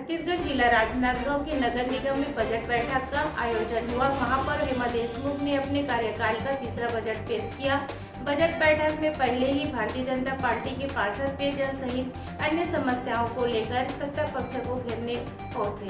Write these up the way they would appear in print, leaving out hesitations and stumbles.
छत्तीसगढ़ जिला राजनांदगांव के नगर निगम में बजट बैठक का आयोजन हुआ। वहां पर हेमा देशमुख ने अपने कार्यकाल का तीसरा बजट पेश किया। बजट बैठक में पहले ही भारतीय जनता पार्टी के पार्षद पेयजल सहित अन्य समस्याओं को लेकर सत्ता पक्ष को घेरने पहुंचे।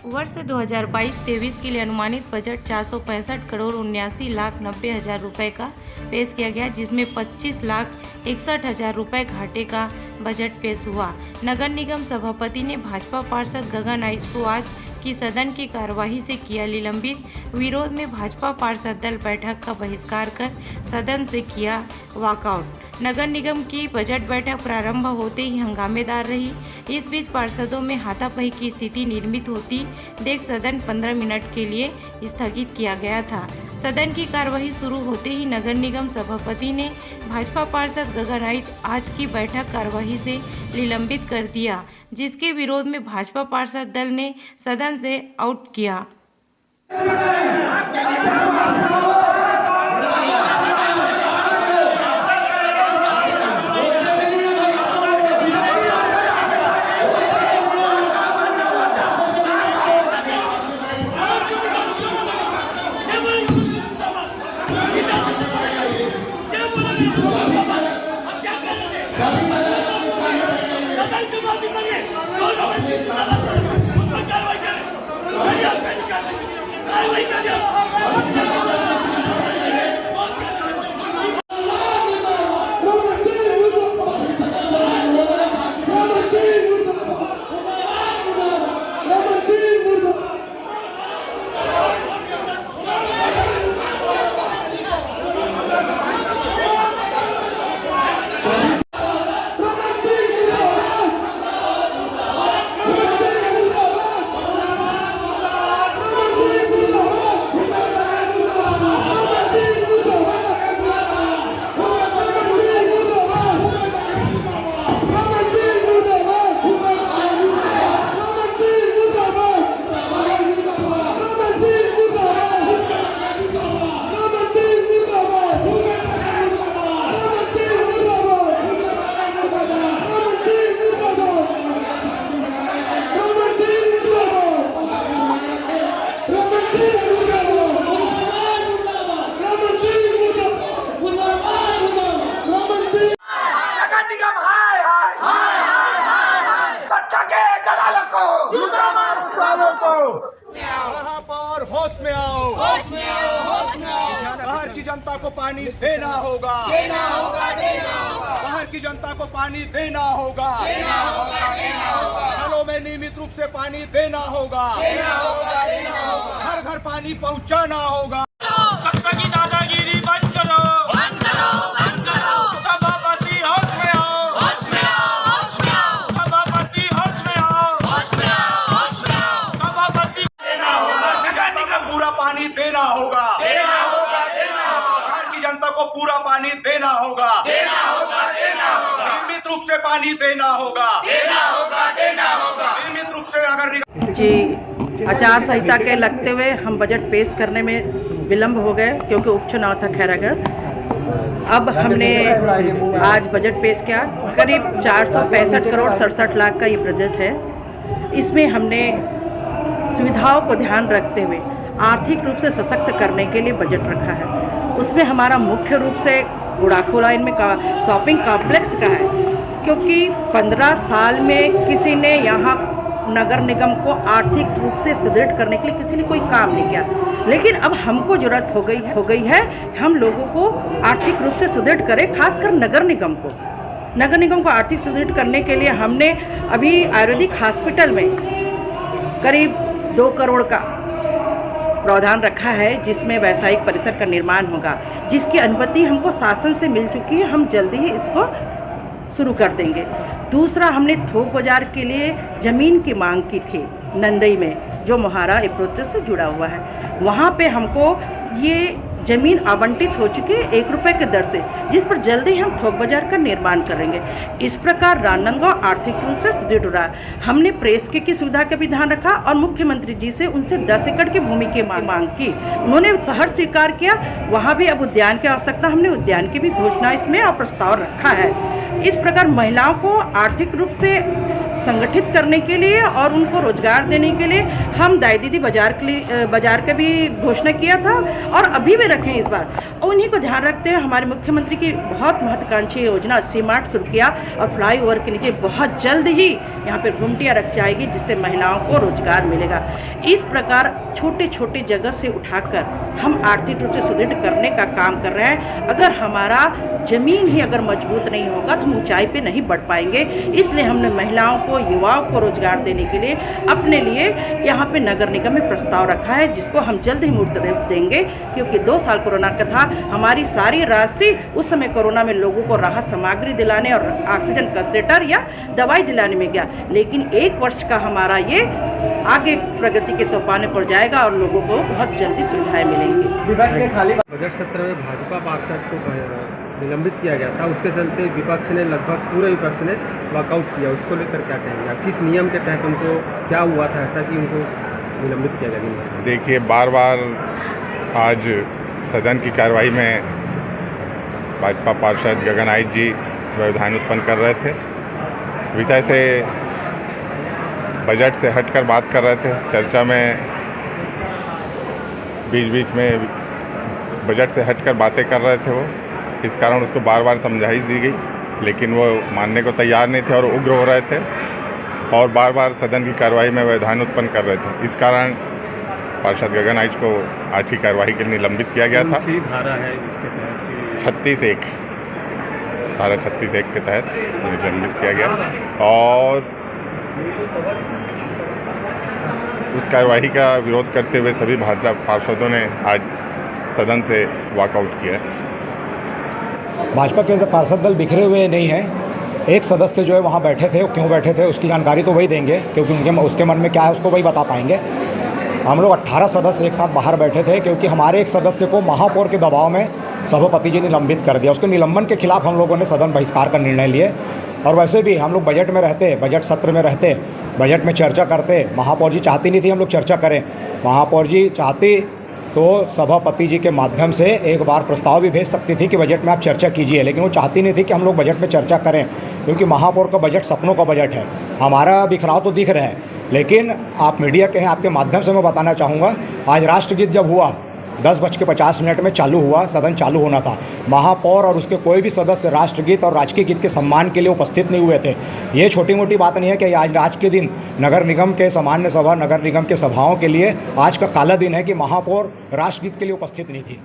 वर्ष 2022-23 के लिए अनुमानित बजट 465 करोड़ 79,90,000 रुपए का पेश किया गया, जिसमें 25,61,000 रुपए घाटे का बजट पेश हुआ। नगर निगम सभापति ने भाजपा पार्षद गगन आइच को आज की सदन की कार्यवाही से किया निलंबित। विरोध में भाजपा पार्षद दल बैठक का बहिष्कार कर सदन से किया वॉकआउट। नगर निगम की बजट बैठक प्रारंभ होते ही हंगामेदार रही। इस बीच पार्षदों में हाथापाई की स्थिति निर्मित होती देख सदन 15 मिनट के लिए स्थगित किया गया था। सदन की कार्यवाही शुरू होते ही नगर निगम सभापति ने भाजपा पार्षद गगन आइच आज की बैठक कार्यवाही से निलंबित कर दिया, जिसके विरोध में भाजपा पार्षद दल ने सदन से आउट किया। होश में आओ, होश में आओ, होश में आओ। शहर की जनता को पानी देना होगा, देना होगा, देना होगा। शहर की जनता को पानी देना होगा, देना होगा, देना होगा। घरों में नियमित रूप से पानी देना होगा, देना होगा, देना होगा। घर घर पानी पहुंचाना होगा। सत्ता की दादागिरी बंद करो, बंद करो, बंद करो। सभापति होश में आओ, होश में आओ, होश में आओ। सभापति होश में आओ, होश में आओ, होश में आओ। सभापति पूरा पानी देना होगा, देना होगा, देना होगा। शहर की जनता को पूरा पानी देना होगा, देना होगा, देना होगा। नियमित रूप से पानी देना होगा, देना होगा, देना होगा। नियमित रूप से अगर जी आचार संहिता के लगते हुए हम बजट पेश करने में विलम्ब हो गए, क्योंकि उपचुनाव था खैरागढ़। अब हमने आज बजट पेश किया। करीब 465 करोड़ 67 लाख का ये बजट है। इसमें हमने सुविधाओं को ध्यान रखते हुए आर्थिक रूप से सशक्त करने के लिए बजट रखा है। उसमें हमारा मुख्य रूप से गुड़ाखू लाइन में शॉपिंग कॉम्प्लेक्स का है, क्योंकि 15 साल में किसी ने यहाँ नगर निगम को आर्थिक रूप से सुदृढ़ करने के लिए किसी ने कोई काम नहीं किया। लेकिन अब हमको जरूरत हो गई है हम लोगों को आर्थिक रूप से सुदृढ़ करें, खासकर नगर निगम को आर्थिक सुदृढ़ करने के लिए हमने अभी आयुर्वेदिक हॉस्पिटल में करीब 2 करोड़ का प्रावधान रखा है, जिसमें वैसायिक परिसर का निर्माण होगा, जिसकी अनुमति हमको शासन से मिल चुकी है। हम जल्दी ही इसको शुरू कर देंगे। दूसरा, हमने थोक बाजार के लिए ज़मीन की मांग की थी नंदई में, जो मोहारा एप्रोच से जुड़ा हुआ है। वहाँ पे हमको ये ज़मीन आवंटित हो चुकी है 1 रुपये की दर से, जिस पर जल्दी हम थोक बाजार का निर्माण करेंगे। इस प्रकार राजनांदगांव आर्थिक रूप से सुदृढ़ हो रहा है। हमने प्रेस की सुविधा का भी ध्यान रखा और मुख्यमंत्री जी से उनसे 10 एकड़ की भूमि की मांग की। उन्होंने शहर स्वीकार किया। वहाँ भी अब उद्यान की आवश्यकता, हमने उद्यान की भी घोषणा इसमें और प्रस्ताव रखा है। इस प्रकार महिलाओं को आर्थिक रूप से संगठित करने के लिए और उनको रोजगार देने के लिए हम दाई दीदी बाजार का भी घोषणा किया था और अभी भी रखें इस बार। और उन्हीं को ध्यान रखते हुए हमारे मुख्यमंत्री की बहुत महत्वाकांक्षी योजना सीमार्ट शुरू किया और फ्लाईओवर के नीचे बहुत जल्द ही यहाँ पर गुमटियाँ रख जाएगी जिससे महिलाओं को रोजगार मिलेगा। इस प्रकार छोटे छोटे जगह से उठाकर हम आर्थिक रूप से सुदृढ़ करने का काम कर रहे हैं। अगर हमारा जमीन ही अगर मजबूत नहीं होगा तो हम ऊंचाई पे नहीं बढ़ पाएंगे। इसलिए हमने महिलाओं को, युवाओं को रोजगार देने के लिए अपने लिए यहाँ पे नगर निगम में प्रस्ताव रखा है, जिसको हम जल्द ही मूर्त रूप देंगे। क्योंकि 2 साल कोरोना का था, हमारी सारी राशि उस समय कोरोना में लोगों को राहत सामग्री दिलाने और ऑक्सीजन कंसंट्रेटर या दवाई दिलाने में गया, लेकिन 1 वर्ष का हमारा ये आगे प्रगति के सोपाने पर जाएगा और लोगों को बहुत जल्दी सुविधाएं मिलेंगी। बजट सत्र में भाजपा पार्षद को निलंबित किया गया था, उसके चलते विपक्ष ने लगभग पूरे विपक्ष ने वॉकआउट किया। उसको लेकर क्या कहेंगे आप? किस नियम के तहत उनको क्या हुआ था ऐसा कि उनको निलंबित किया गया? देखिए, बार बार आज सदन की कार्यवाही में भाजपा पार्षद गगन आहिर जी व्यवधान उत्पन्न कर रहे थे। विषय से बजट से हटकर बात कर रहे थे। चर्चा में बीच बीच में बजट से हटकर बातें कर रहे थे वो, इस कारण उसको बार बार समझाइश दी गई, लेकिन वो मानने को तैयार नहीं थे और उग्र हो रहे थे और बार बार सदन की कार्यवाही में व्यवधान उत्पन्न कर रहे थे। इस कारण पार्षद गगन आहिर को आज की कार्यवाही के लिए निलंबित किया गया था। धारा है इसके तहत 36(1) धारा 36(1) के तहत निलंबित किया गया और उस कार्यवाही का विरोध करते हुए सभी भाजपा पार्षदों ने आज सदन से वॉकआउट किया। भाजपा के पार्षद दल बिखरे हुए नहीं हैं। एक सदस्य जो है वहाँ बैठे थे, क्यों बैठे थे उसकी जानकारी तो वही देंगे, क्योंकि उसके मन में क्या है उसको वही बता पाएंगे। हम लोग 18 सदस्य एक साथ बाहर बैठे थे, क्योंकि हमारे एक सदस्य को महापौर के दबाव में सभापति जी ने निलंबित कर दिया। उसके निलंबन के खिलाफ हम लोगों ने सदन बहिष्कार का निर्णय लिए। और वैसे भी हम लोग बजट में रहते, बजट सत्र में रहते, बजट में चर्चा करते। महापौर जी चाहती नहीं थी हम लोग चर्चा करें। महापौर जी चाहती तो सभापति जी के माध्यम से एक बार प्रस्ताव भी भेज सकती थी कि बजट में आप चर्चा कीजिए, लेकिन वो चाहती नहीं थी कि हम लोग बजट में चर्चा करें, क्योंकि महापौर का बजट सपनों का बजट है। हमारा बिखराव तो दिख रहा है, लेकिन आप मीडिया के हैं, आपके माध्यम से मैं बताना चाहूँगा, आज राष्ट्रगीत जब हुआ 10:50 में चालू हुआ, सदन चालू होना था, महापौर और उसके कोई भी सदस्य राष्ट्रगीत और राजकीय गीत के सम्मान के लिए उपस्थित नहीं हुए थे। ये छोटी मोटी बात नहीं है कि आज के दिन नगर निगम के सामान्य सभा, नगर निगम के सभाओं के लिए आज का काला दिन है कि महापौर राष्ट्रगीत के लिए उपस्थित नहीं थी।